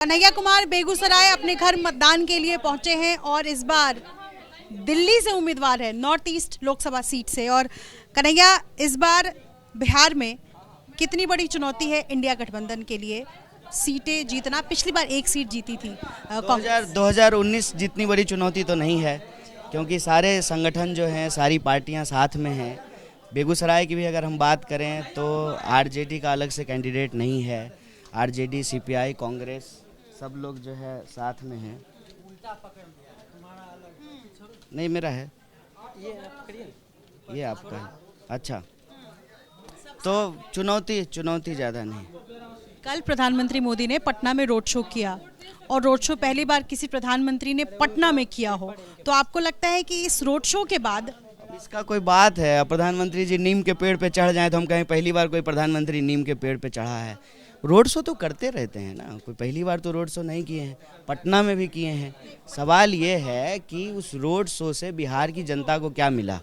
कन्हैया कुमार बेगूसराय अपने घर मतदान के लिए पहुंचे हैं और इस बार दिल्ली से उम्मीदवार है, नॉर्थ ईस्ट लोकसभा सीट से। और कन्हैया, इस बार बिहार में कितनी बड़ी चुनौती है इंडिया गठबंधन के लिए सीटें जीतना? पिछली बार एक सीट जीती थी कांग्रेस। 2019 जितनी बड़ी चुनौती तो नहीं है, क्योंकि सारे संगठन जो हैं, सारी पार्टियां साथ में हैं। बेगूसराय की भी अगर हम बात करें तो आरजेडी का अलग से कैंडिडेट नहीं है। आरजेडी, सीपीआई, कांग्रेस सब लोग जो है साथ में हैं। नहीं, मेरा है, ये आपका है। अच्छा, तो चुनौती ज़्यादा नहीं। कल प्रधानमंत्री मोदी ने पटना में रोड शो किया और रोड शो पहली बार किसी प्रधानमंत्री ने पटना में किया हो, तो आपको लगता है कि इस रोड शो के बाद इसका कोई बात है? प्रधानमंत्री जी नीम के पेड़ पे चढ़ जाएं तो हम कहें पहली बार कोई प्रधानमंत्री नीम के पेड़ पे चढ़ा है? रोड शो तो करते रहते हैं ना, कोई पहली बार तो रोड शो नहीं किए हैं, पटना में भी किए हैं। सवाल ये है कि उस रोड शो से बिहार की जनता को क्या मिला।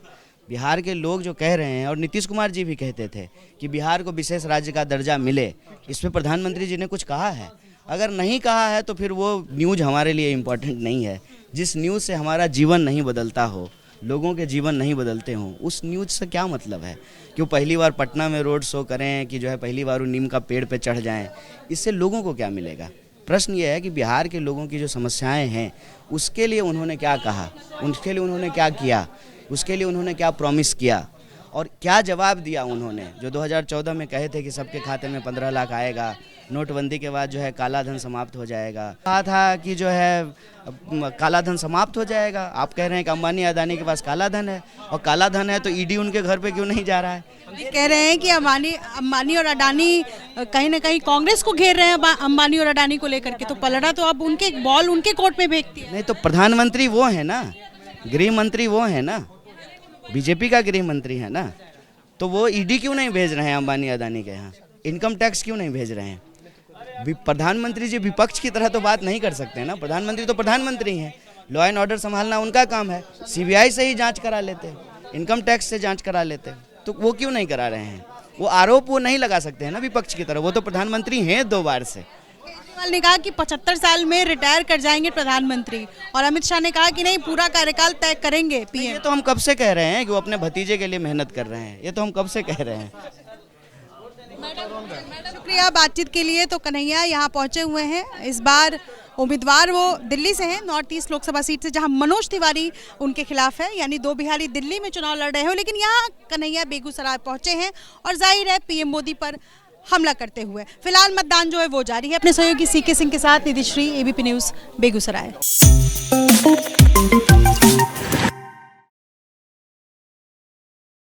बिहार के लोग जो कह रहे हैं, और नीतीश कुमार जी भी कहते थे कि बिहार को विशेष राज्य का दर्जा मिले, इस पर प्रधानमंत्री जी ने कुछ कहा है? अगर नहीं कहा है तो फिर वो न्यूज़ हमारे लिए इम्पोर्टेंट नहीं है। जिस न्यूज़ से हमारा जीवन नहीं बदलता हो, लोगों के जीवन नहीं बदलते हों, उस न्यूज़ से क्या मतलब है कि वो पहली बार पटना में रोड शो करें, कि जो है पहली बार वो नीम का पेड़ पे चढ़ जाएं? इससे लोगों को क्या मिलेगा? प्रश्न ये है कि बिहार के लोगों की जो समस्याएं हैं उसके लिए उन्होंने क्या कहा, उसके लिए उन्होंने क्या किया, उसके लिए उन्होंने क्या प्रॉमिस किया और क्या जवाब दिया उन्होंने। जो 2014 में कहे थे कि सबके खाते में 15 लाख आएगा, नोटबंदी के बाद जो है काला धन समाप्त हो जाएगा, कहा था कि जो है काला धन समाप्त हो जाएगा। आप कह रहे हैं कि अंबानी अडानी के पास काला धन है, और काला धन है तो ईडी उनके घर पे क्यों नहीं जा रहा है? कह रहे हैं कि अंबानी और अडानी कहीं ना कहीं कांग्रेस को घेर रहे हैं अंबानी और अडानी को लेकर के, तो पलड़ा तो अब उनके बॉल उनके कोर्ट में भेजती है। नहीं तो प्रधानमंत्री वो है ना, गृह मंत्री वो है ना, बीजेपी का गृह मंत्री है ना, तो वो ईडी क्यों नहीं भेज रहे हैं अंबानी अडानी के यहाँ? इनकम टैक्स क्यों नहीं भेज रहे हैं? प्रधानमंत्री जी विपक्ष की तरह तो बात नहीं कर सकते हैं ना। प्रधानमंत्री तो प्रधानमंत्री हैं, लॉ एंड ऑर्डर संभालना उनका काम है। सीबीआई से ही जांच करा लेते, इनकम टैक्स से जांच करा लेते, तो वो क्यों नहीं करा रहे हैं? वो आरोप वो नहीं लगा सकते हैं ना विपक्ष की तरह, वो तो प्रधानमंत्री हैं 2 बार से। केजरीवाल ने कहा कि 75 साल में रिटायर कर जाएंगे प्रधानमंत्री, और अमित शाह ने कहा कि नहीं, पूरा कार्यकाल तय करेंगे पीएम। ये तो हम कब से कह रहे हैं कि वो अपने भतीजे के लिए मेहनत कर रहे हैं, ये तो हम कब से कह रहे हैं। शुक्रिया बातचीत के लिए। तो कन्हैया यहाँ पहुंचे हुए हैं, इस बार उम्मीदवार वो दिल्ली से हैं, नॉर्थ ईस्ट लोकसभा सीट से, जहां मनोज तिवारी उनके खिलाफ है, यानी 2 बिहारी दिल्ली में चुनाव लड़ रहे हो। लेकिन यहाँ कन्हैया बेगूसराय पहुंचे हैं और जाहिर है पीएम मोदी पर हमला करते हुए। फिलहाल मतदान जो है वो जारी है। अपने सहयोगी सीके सिंह के साथ निधिश्री, एबीपी न्यूज़ बेगूसराय।